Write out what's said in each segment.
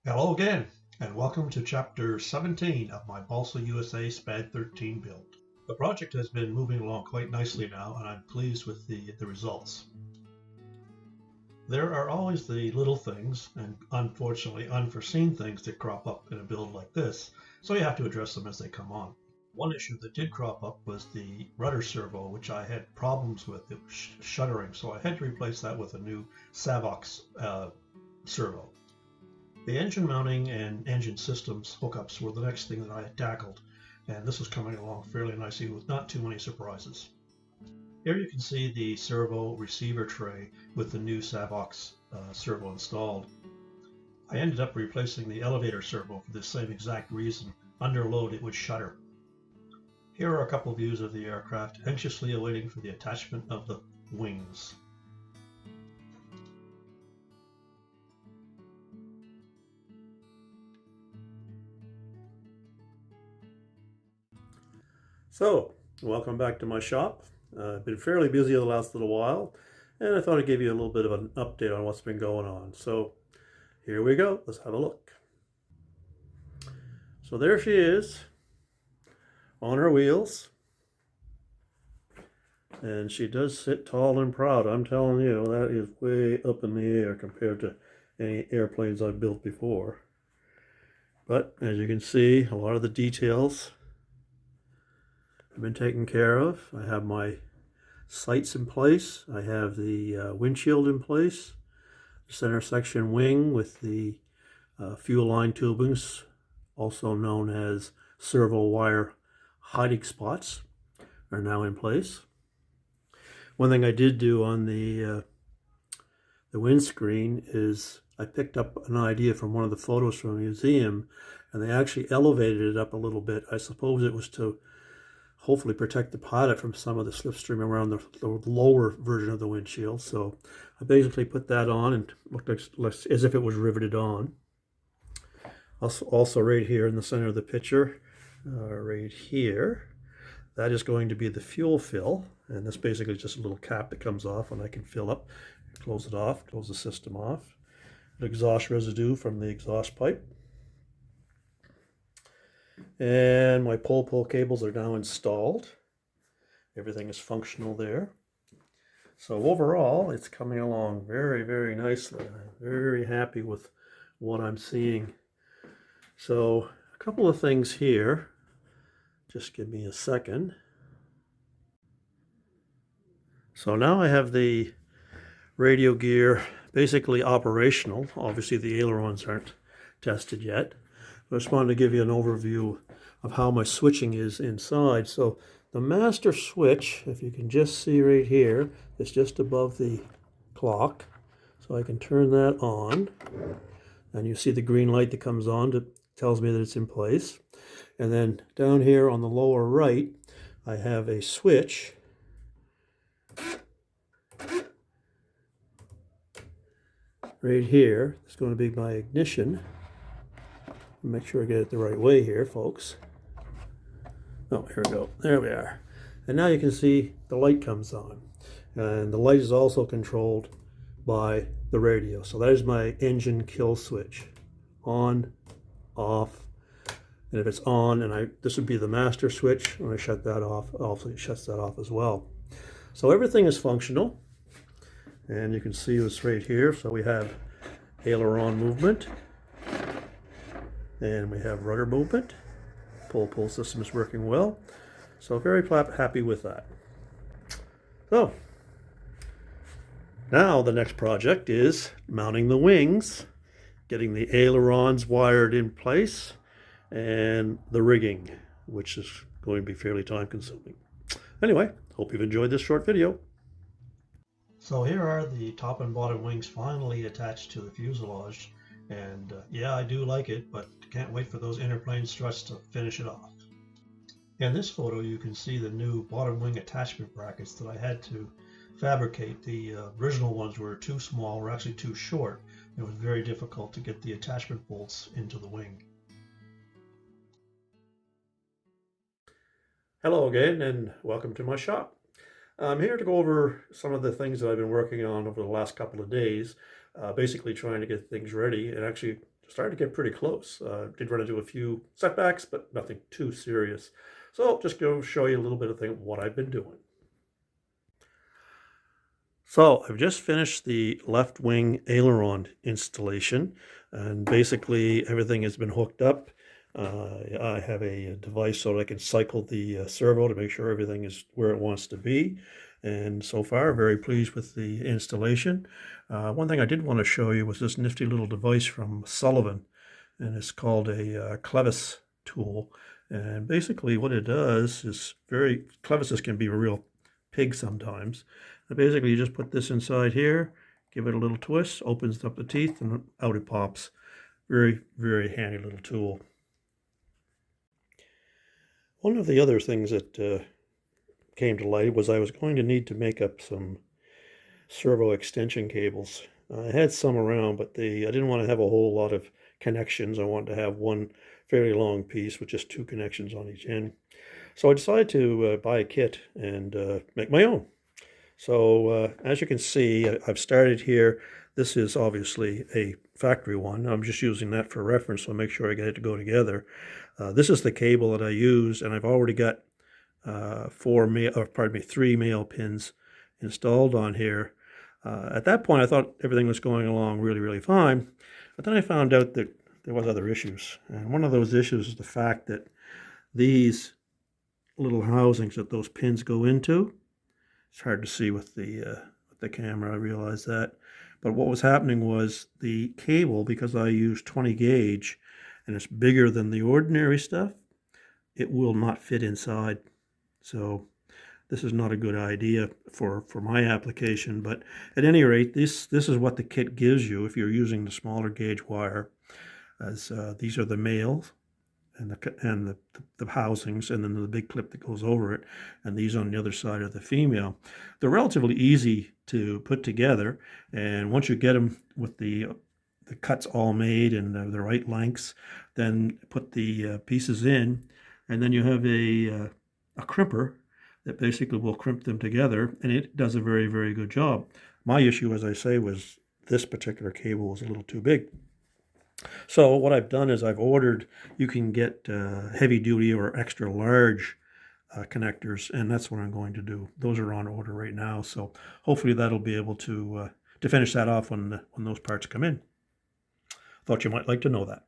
Hello again, and welcome to Chapter 17 of my Balsa USA SPAD 13 build. The project has been moving along quite nicely now, and I'm pleased with the results. There are always the little things, and unfortunately unforeseen things that crop up in a build like this, so you have to address them as they come on. One issue that did crop up was the rudder servo, which I had problems with. It was shuddering, so I had to replace that with a new Savox servo. The engine mounting and engine systems hookups were the next thing that I had tackled, and this was coming along fairly nicely with not too many surprises. Here you can see the servo receiver tray with the new Savox servo installed. I ended up replacing the elevator servo for the same exact reason. Under load it would shudder. Here are a couple views of the aircraft, anxiously awaiting for the attachment of the wings. So, welcome back to my shop. I've been fairly busy the last little while, and I thought I'd give you a little bit of an update on what's been going on. So, here we go. Let's have a look. So there she is on her wheels, and she does sit tall and proud. I'm telling you, that is way up in the air compared to any airplanes I've built before. But as you can see, a lot of the details have been taken care of. I have my sights in place. I have the windshield in place, the center section wing with the fuel line tubings, also known as servo wire hiding spots, are now in place. One thing I did do on the windscreen is I picked up an idea from one of the photos from a museum, and they actually elevated it up a little bit. I suppose it was to hopefully protect the pilot from some of the slipstream around the lower version of the windshield. So I basically put that on and looked like, as if it was riveted on. Also right here in the center of the picture, right here, that is going to be the fuel fill. And this basically is just a little cap that comes off and I can fill up, close it off, close the system off. The exhaust residue from the exhaust pipe. And my pull cables are now installed. Everything is functional there. So overall, it's coming along very nicely. I'm very happy with what I'm seeing. So a couple of things here. Just give me a second. So now I have the radio gear basically operational. Obviously the ailerons aren't tested yet. I just wanted to give you an overview of how my switching is inside. So the master switch, if you can just see right here, is just above the clock. So I can turn that on. And you see the green light that comes on that tells me that it's in place. And then down here on the lower right, I have a switch. Right here, it's going to be my ignition. Make sure I get it the right way here, folks. Oh, here we go. There we are. And now you can see the light comes on. And the light is also controlled by the radio. So that is my engine kill switch. On, off. And if it's on, and this would be the master switch. When I shut that off, also it shuts that off as well. So everything is functional. And you can see this right here. So we have aileron movement. And we have rudder movement. Pull system is working well. So very happy with that. So now the next project is mounting the wings, getting the ailerons wired in place, and the rigging, which is going to be fairly time consuming. Anyway, hope you've enjoyed this short video. So here are the top and bottom wings finally attached to the fuselage. And yeah, I do like it, but can't wait for those interplane struts to finish it off. In this photo, you can see the new bottom wing attachment brackets that I had to fabricate. The original ones were too small, or actually too short. It was very difficult to get the attachment bolts into the wing. Hello again, and welcome to my shop. I'm here to go over some of the things that I've been working on over the last couple of days, basically trying to get things ready and actually started to get pretty close. Did run into a few setbacks, but nothing too serious. So I'll just go show you a little bit of what I've been doing. So I've just finished the left wing aileron installation, and basically everything has been hooked up. I have a device so that I can cycle the servo to make sure everything is where it wants to be. And so far, very pleased with the installation. One thing I did want to show you was this nifty little device from Sullivan, and it's called a clevis tool. And basically what it does is clevises can be a real pig sometimes. And basically you just put this inside here, give it a little twist, opens up the teeth, and out it pops. Very, very handy little tool. One of the other things that came to light was I was going to need to make up some servo extension cables. I had some around, but I didn't want to have a whole lot of connections. I wanted to have one fairly long piece with just two connections on each end. So I decided to buy a kit and make my own. So as you can see, I've started here. This is obviously a factory one. I'm just using that for reference, so I'll make sure I get it to go together. This is the cable that I use, and I've already got 3 male pins installed on here. At that point, I thought everything was going along really, really fine, but then I found out that there was other issues. And one of those issues is the fact that these little housings that those pins go into, it's hard to see with the camera, I realize that. But what was happening was the cable, because I use 20 gauge and it's bigger than the ordinary stuff, it will not fit inside. So this is not a good idea for my application. But at any rate, this is what the kit gives you if you're using the smaller gauge wire. As these are the males and the housings, and then the big clip that goes over it, and these on the other side are the female. They're relatively easy to put together, and once you get them with the cuts all made and the right lengths, then put the pieces in, and then you have a crimper that basically will crimp them together, and it does a very, very good job. My issue, as I say, was this particular cable was a little too big. So what I've done is I've ordered, you can get heavy duty or extra large connectors, and that's what I'm going to do. Those are on order right now, so hopefully that'll be able to finish that off when those parts come in. Thought you might like to know that.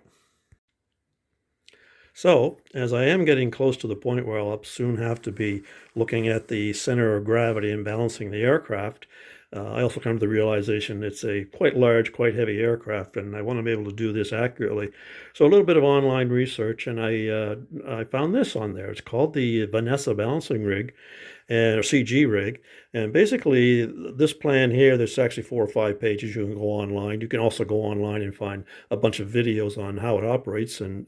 So, as I am getting close to the point where I'll soon have to be looking at the center of gravity and balancing the aircraft, I also come to the realization it's a quite large, quite heavy aircraft, and I want to be able to do this accurately. So a little bit of online research, and I found this on there. It's called the Vanessa Balancing Rig, or CG rig. And basically, this plan here, there's actually 4 or 5 pages. You can go online. You can also go online and find a bunch of videos on how it operates and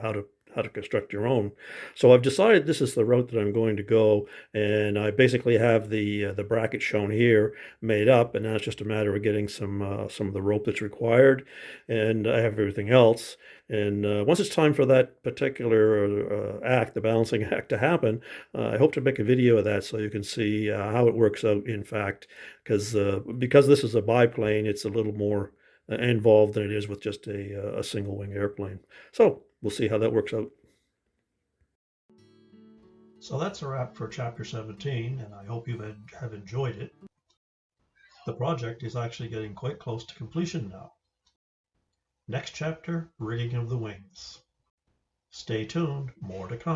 how to construct your own. So I've decided this is the route that I'm going to go, and I basically have the bracket shown here made up, and now it's just a matter of getting some of the rope that's required, and I have everything else. And once it's time for that particular act, the balancing act, to happen, I hope to make a video of that so you can see how it works out, in fact, because this is a biplane, it's a little more involved than it is with just a single wing airplane. So we'll see how that works out. So that's a wrap for Chapter 17, and I hope you have enjoyed it. The project is actually getting quite close to completion now. Next chapter, rigging of the wings. Stay tuned, more to come.